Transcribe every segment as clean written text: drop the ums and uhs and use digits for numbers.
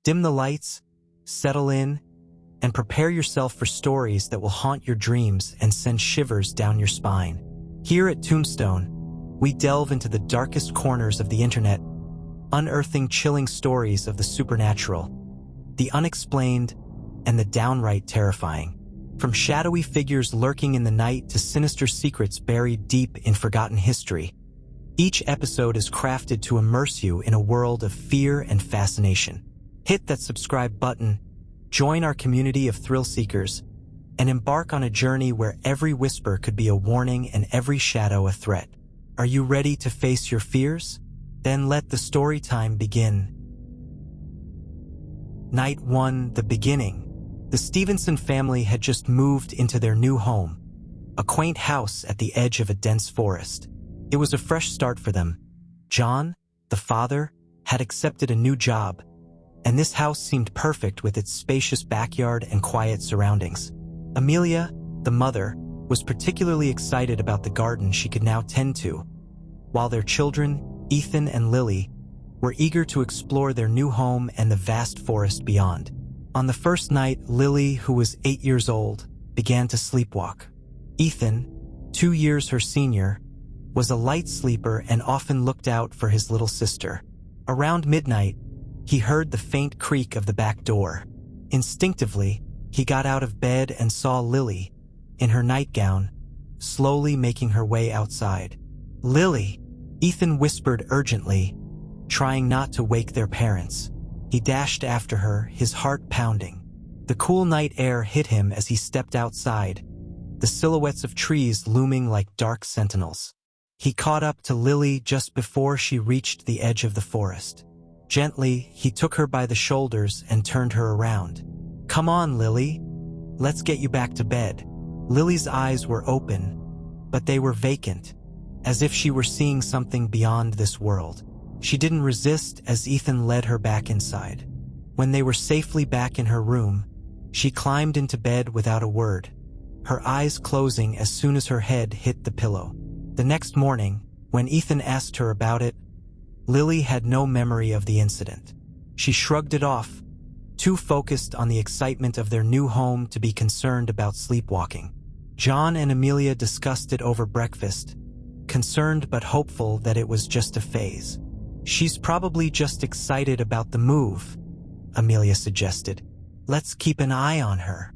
Dim the lights, settle in, and prepare yourself for stories that will haunt your dreams and send shivers down your spine. Here at Tombstone, we delve into the darkest corners of the internet, unearthing chilling stories of the supernatural, the unexplained, and the downright terrifying. From shadowy figures lurking in the night to sinister secrets buried deep in forgotten history, each episode is crafted to immerse you in a world of fear and fascination. Hit that subscribe button, join our community of thrill seekers, and embark on a journey where every whisper could be a warning and every shadow a threat. Are you ready to face your fears? Then let the story time begin. Night 1, the beginning. The Stevenson family had just moved into their new home, a quaint house at the edge of a dense forest. It was a fresh start for them. John, the father, had accepted a new job, and this house seemed perfect with its spacious backyard and quiet surroundings. Amelia, the mother, was particularly excited about the garden she could now tend to, while their children, Ethan and Lily, were eager to explore their new home and the vast forest beyond. On the first night, Lily, who was 8 years old, began to sleepwalk. Ethan, 2 years her senior, was a light sleeper and often looked out for his little sister. Around midnight, he heard the faint creak of the back door. Instinctively, he got out of bed and saw Lily, in her nightgown, slowly making her way outside. "Lily!" Ethan whispered urgently, trying not to wake their parents. He dashed after her, his heart pounding. The cool night air hit him as he stepped outside, the silhouettes of trees looming like dark sentinels. He caught up to Lily just before she reached the edge of the forest. Gently, he took her by the shoulders and turned her around. "Come on, Lily. Let's get you back to bed." Lily's eyes were open, but they were vacant, as if she were seeing something beyond this world. She didn't resist as Ethan led her back inside. When they were safely back in her room, she climbed into bed without a word, her eyes closing as soon as her head hit the pillow. The next morning, when Ethan asked her about it, Lily had no memory of the incident. She shrugged it off, too focused on the excitement of their new home to be concerned about sleepwalking. John and Amelia discussed it over breakfast, concerned but hopeful that it was just a phase. "She's probably just excited about the move," Amelia suggested. "Let's keep an eye on her."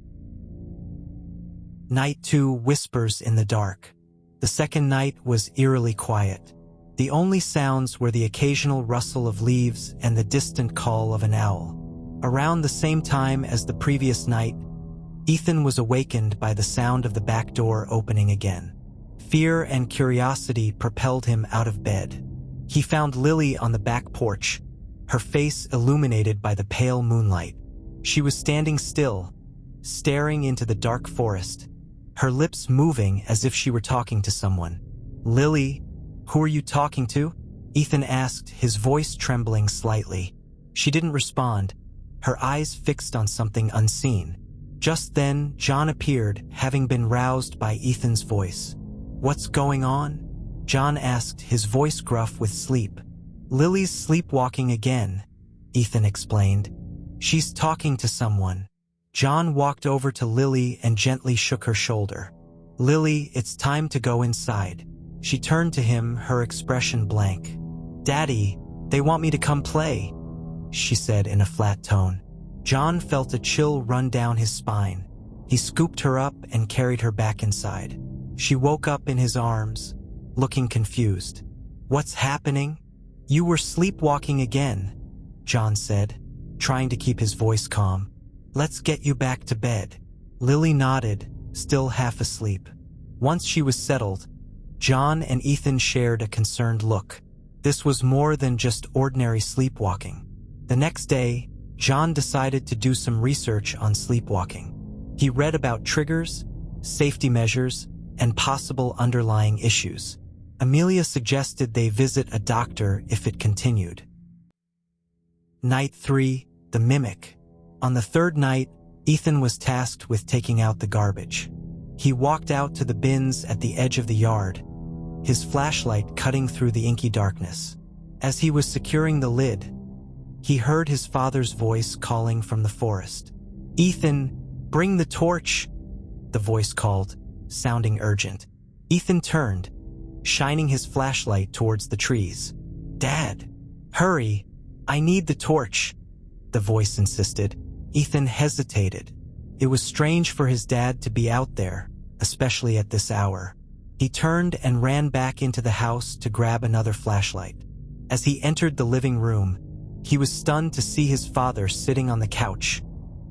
Night 2, whispers in the dark. The second night was eerily quiet. The only sounds were the occasional rustle of leaves and the distant call of an owl. Around the same time as the previous night, Ethan was awakened by the sound of the back door opening again. Fear and curiosity propelled him out of bed. He found Lily on the back porch, her face illuminated by the pale moonlight. She was standing still, staring into the dark forest, her lips moving as if she were talking to someone. "Lily, who are you talking to?" Ethan asked, his voice trembling slightly. She didn't respond, her eyes fixed on something unseen. Just then, John appeared, having been roused by Ethan's voice. "What's going on?" John asked, his voice gruff with sleep. "Lily's sleepwalking again," Ethan explained. "She's talking to someone." John walked over to Lily and gently shook her shoulder. "Lily, it's time to go inside." She turned to him, her expression blank. "Daddy, they want me to come play," she said in a flat tone. John felt a chill run down his spine. He scooped her up and carried her back inside. She woke up in his arms, looking confused. "What's happening?" "You were sleepwalking again," John said, trying to keep his voice calm. "Let's get you back to bed." Lily nodded, still half asleep. Once she was settled, John and Ethan shared a concerned look. This was more than just ordinary sleepwalking. The next day, John decided to do some research on sleepwalking. He read about triggers, safety measures, and possible underlying issues. Amelia suggested they visit a doctor if it continued. Night 3, the mimic. On the third night, Ethan was tasked with taking out the garbage. He walked out to the bins at the edge of the yard, his flashlight cutting through the inky darkness. As he was securing the lid, he heard his father's voice calling from the forest. "Ethan, bring the torch," the voice called, sounding urgent. Ethan turned, shining his flashlight towards the trees. "Dad, hurry, I need the torch," the voice insisted. Ethan hesitated. It was strange for his dad to be out there, especially at this hour. He turned and ran back into the house to grab another flashlight. As he entered the living room, he was stunned to see his father sitting on the couch,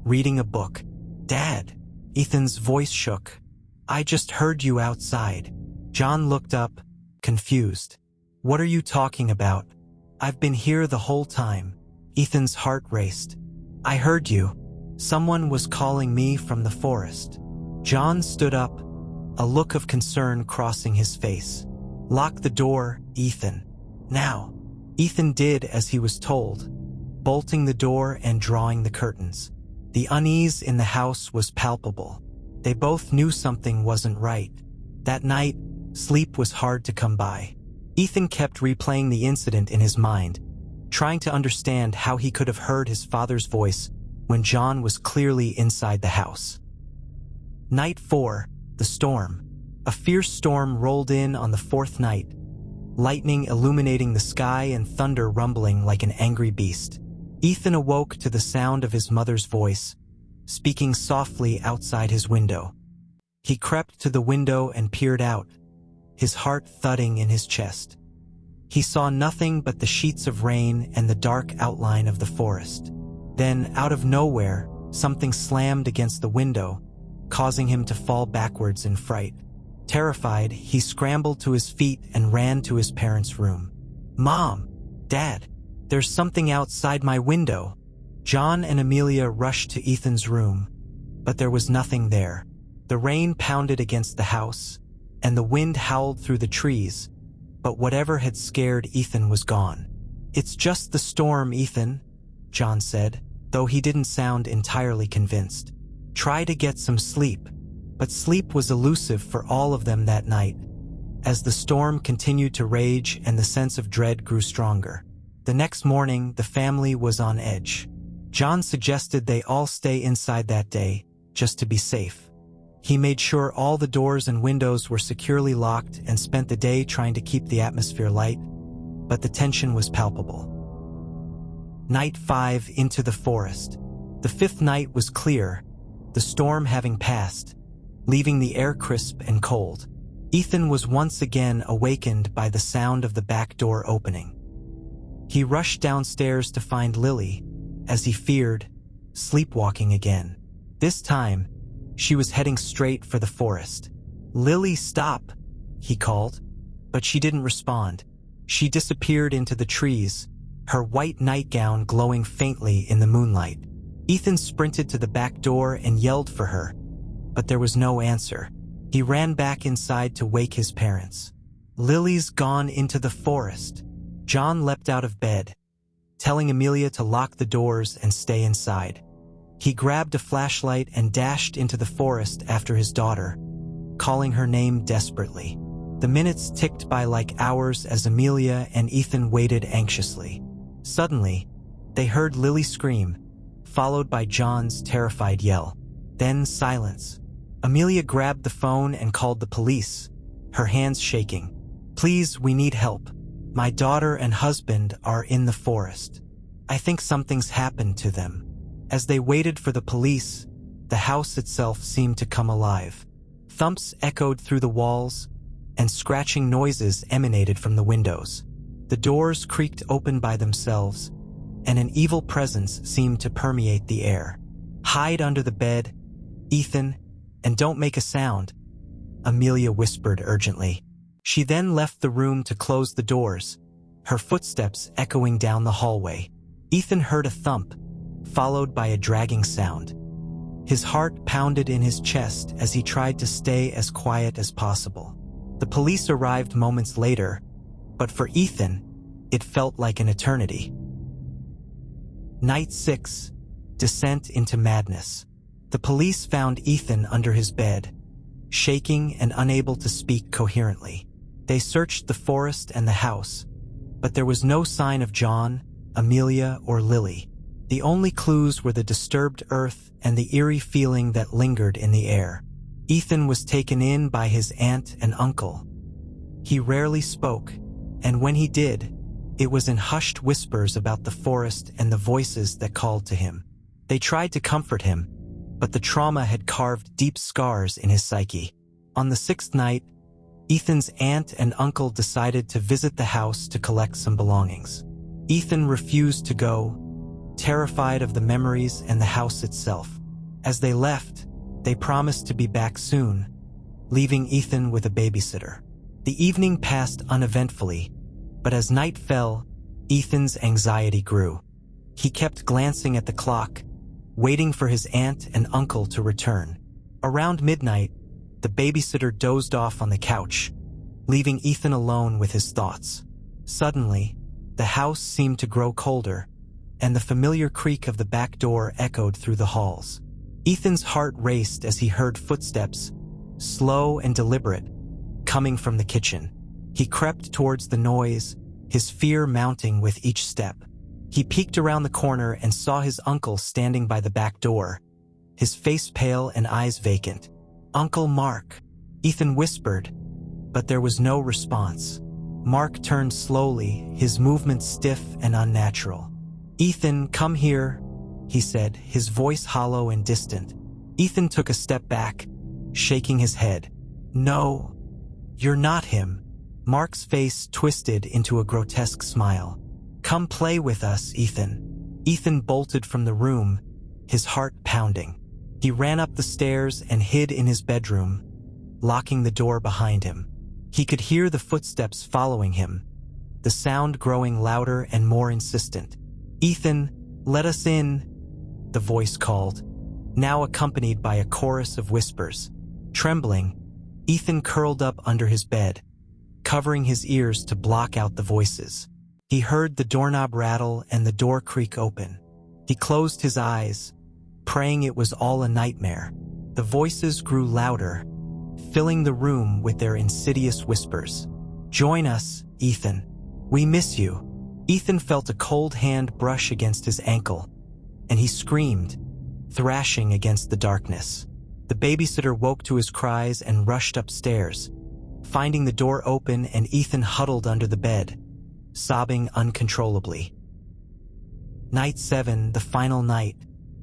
reading a book. "Dad," Ethan's voice shook. "I just heard you outside." John looked up, confused. "What are you talking about? I've been here the whole time." Ethan's heart raced. "I heard you. Someone was calling me from the forest." John stood up, a look of concern crossing his face. "Lock the door, Ethan. Now." Ethan did as he was told, bolting the door and drawing the curtains. The unease in the house was palpable. They both knew something wasn't right. That night, sleep was hard to come by. Ethan kept replaying the incident in his mind, trying to understand how he could have heard his father's voice when John was clearly inside the house. Night 4, the storm. A fierce storm rolled in on the fourth night, lightning illuminating the sky and thunder rumbling like an angry beast. Ethan awoke to the sound of his mother's voice, speaking softly outside his window. He crept to the window and peered out, his heart thudding in his chest. He saw nothing but the sheets of rain and the dark outline of the forest. Then, out of nowhere, something slammed against the window, causing him to fall backwards in fright. Terrified, he scrambled to his feet and ran to his parents' room. "Mom! Dad! There's something outside my window!" John and Amelia rushed to Ethan's room, but there was nothing there. The rain pounded against the house, and the wind howled through the trees, but whatever had scared Ethan was gone. "It's just the storm, Ethan," John said, though he didn't sound entirely convinced. "Try to get some sleep." But sleep was elusive for all of them that night, as the storm continued to rage and the sense of dread grew stronger. The next morning, the family was on edge. John suggested they all stay inside that day, just to be safe. He made sure all the doors and windows were securely locked and spent the day trying to keep the atmosphere light, but the tension was palpable. Night 5, into the forest. The fifth night was clear, the storm having passed, leaving the air crisp and cold. Ethan was once again awakened by the sound of the back door opening. He rushed downstairs to find Lily, as he feared, sleepwalking again. This time, she was heading straight for the forest. "Lily, stop," he called, but she didn't respond. She disappeared into the trees, her white nightgown glowing faintly in the moonlight. Ethan sprinted to the back door and yelled for her, but there was no answer. He ran back inside to wake his parents. "Lily's gone into the forest." John leapt out of bed, telling Amelia to lock the doors and stay inside. He grabbed a flashlight and dashed into the forest after his daughter, calling her name desperately. The minutes ticked by like hours as Amelia and Ethan waited anxiously. Suddenly, they heard Lily scream, followed by John's terrified yell. Then silence. Amelia grabbed the phone and called the police, her hands shaking. "Please, we need help. My daughter and husband are in the forest. I think something's happened to them." As they waited for the police, the house itself seemed to come alive. Thumps echoed through the walls, and scratching noises emanated from the windows. The doors creaked open by themselves, and an evil presence seemed to permeate the air. "Hide under the bed, Ethan, and don't make a sound," Amelia whispered urgently. She then left the room to close the doors, her footsteps echoing down the hallway. Ethan heard a thump, followed by a dragging sound. His heart pounded in his chest as he tried to stay as quiet as possible. The police arrived moments later, but for Ethan, it felt like an eternity. Night 6, Descent into Madness. The police found Ethan under his bed, shaking and unable to speak coherently. They searched the forest and the house, but there was no sign of John, Amelia, or Lily. The only clues were the disturbed earth and the eerie feeling that lingered in the air. Ethan was taken in by his aunt and uncle. He rarely spoke, and when he did, it was in hushed whispers about the forest and the voices that called to him. They tried to comfort him, but the trauma had carved deep scars in his psyche. On the 6th night, Ethan's aunt and uncle decided to visit the house to collect some belongings. Ethan refused to go, terrified of the memories and the house itself. As they left, they promised to be back soon, leaving Ethan with a babysitter. The evening passed uneventfully, but as night fell, Ethan's anxiety grew. He kept glancing at the clock, waiting for his aunt and uncle to return. Around midnight, the babysitter dozed off on the couch, leaving Ethan alone with his thoughts. Suddenly, the house seemed to grow colder, and the familiar creak of the back door echoed through the halls. Ethan's heart raced as he heard footsteps, slow and deliberate, coming from the kitchen. He crept towards the noise, his fear mounting with each step. He peeked around the corner and saw his uncle standing by the back door, his face pale and eyes vacant. "Uncle Mark," Ethan whispered, but there was no response. Mark turned slowly, his movements stiff and unnatural. "Ethan, come here," he said, his voice hollow and distant. Ethan took a step back, shaking his head. "No, you're not him." Mark's face twisted into a grotesque smile. "Come play with us, Ethan." Ethan bolted from the room, his heart pounding. He ran up the stairs and hid in his bedroom, locking the door behind him. He could hear the footsteps following him, the sound growing louder and more insistent. "Ethan, let us in," the voice called, now accompanied by a chorus of whispers. Trembling, Ethan curled up under his bed, covering his ears to block out the voices. He heard the doorknob rattle and the door creak open. He closed his eyes, praying it was all a nightmare. The voices grew louder, filling the room with their insidious whispers. "Join us, Ethan. We miss you." Ethan felt a cold hand brush against his ankle, and he screamed, thrashing against the darkness. The babysitter woke to his cries and rushed upstairs, finding the door open and Ethan huddled under the bed, sobbing uncontrollably. Night 7, the final night.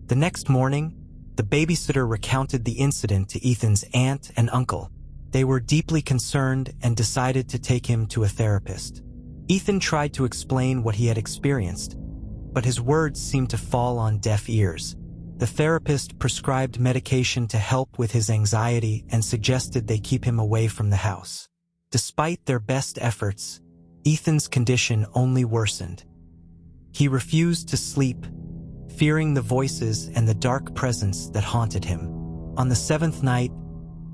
The next morning, the babysitter recounted the incident to Ethan's aunt and uncle. They were deeply concerned and decided to take him to a therapist. Ethan tried to explain what he had experienced, but his words seemed to fall on deaf ears. The therapist prescribed medication to help with his anxiety and suggested they keep him away from the house. Despite their best efforts, Ethan's condition only worsened. He refused to sleep, fearing the voices and the dark presence that haunted him. On the 7th night,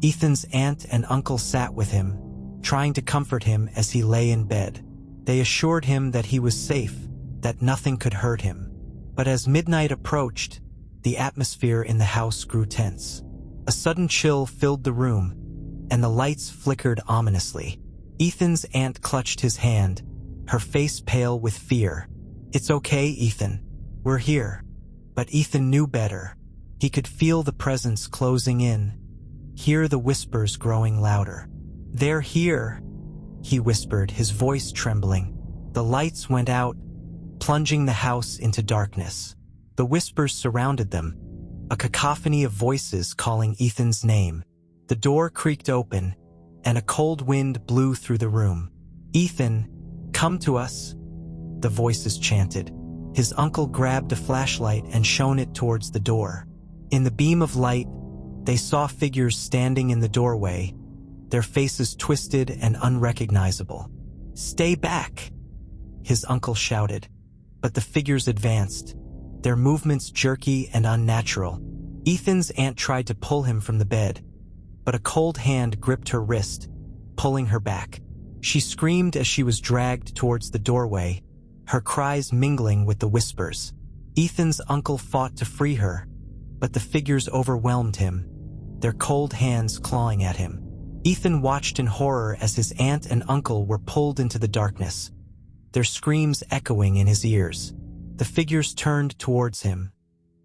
Ethan's aunt and uncle sat with him, trying to comfort him as he lay in bed. They assured him that he was safe, that nothing could hurt him. But as midnight approached, the atmosphere in the house grew tense. A sudden chill filled the room, and the lights flickered ominously. Ethan's aunt clutched his hand, her face pale with fear. "It's okay, Ethan. We're here." But Ethan knew better. He could feel the presence closing in, hear the whispers growing louder. "They're here," he whispered, his voice trembling. The lights went out, plunging the house into darkness. The whispers surrounded them, a cacophony of voices calling Ethan's name. The door creaked open, and a cold wind blew through the room. "Ethan, come to us," the voices chanted. His uncle grabbed a flashlight and shone it towards the door. In the beam of light, they saw figures standing in the doorway, their faces twisted and unrecognizable. "Stay back," his uncle shouted, but the figures advanced, their movements jerky and unnatural. Ethan's aunt tried to pull him from the bed, but a cold hand gripped her wrist, pulling her back. She screamed as she was dragged towards the doorway, her cries mingling with the whispers. Ethan's uncle fought to free her, but the figures overwhelmed him, their cold hands clawing at him. Ethan watched in horror as his aunt and uncle were pulled into the darkness, their screams echoing in his ears. The figures turned towards him,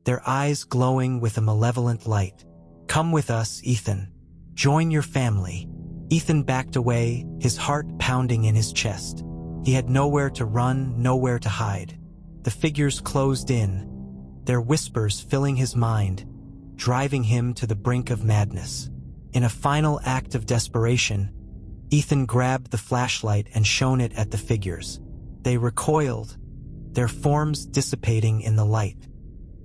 their eyes glowing with a malevolent light. "Come with us, Ethan. Join your family." Ethan backed away, his heart pounding in his chest. He had nowhere to run, nowhere to hide. The figures closed in, their whispers filling his mind, driving him to the brink of madness. In a final act of desperation, Ethan grabbed the flashlight and shone it at the figures. They recoiled, their forms dissipating in the light.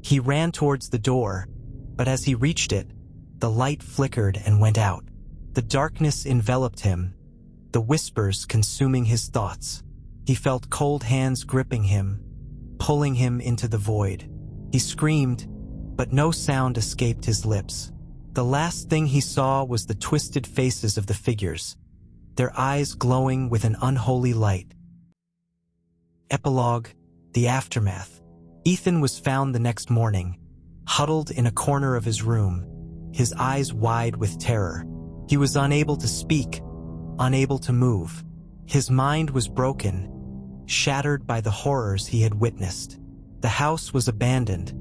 He ran towards the door, but as he reached it, the light flickered and went out. The darkness enveloped him, the whispers consuming his thoughts. He felt cold hands gripping him, pulling him into the void. He screamed, but no sound escaped his lips. The last thing he saw was the twisted faces of the figures, their eyes glowing with an unholy light. Epilogue: The Aftermath. Ethan was found the next morning, huddled in a corner of his room, his eyes wide with terror. He was unable to speak, unable to move. His mind was broken, shattered by the horrors he had witnessed. The house was abandoned,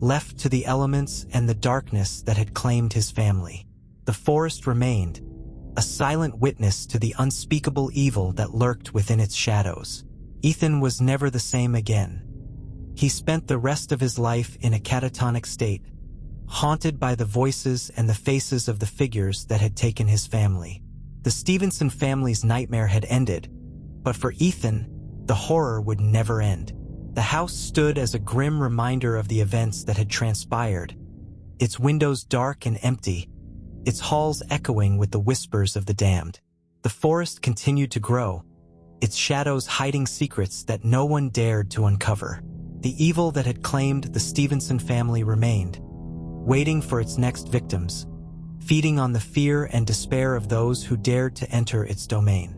left to the elements and the darkness that had claimed his family. The forest remained, a silent witness to the unspeakable evil that lurked within its shadows. Ethan was never the same again. He spent the rest of his life in a catatonic state, haunted by the voices and the faces of the figures that had taken his family. The Stevenson family's nightmare had ended, but for Ethan, the horror would never end. The house stood as a grim reminder of the events that had transpired, its windows dark and empty, its halls echoing with the whispers of the damned. The forest continued to grow, its shadows hiding secrets that no one dared to uncover. The evil that had claimed the Stevenson family remained, waiting for its next victims, feeding on the fear and despair of those who dared to enter its domain.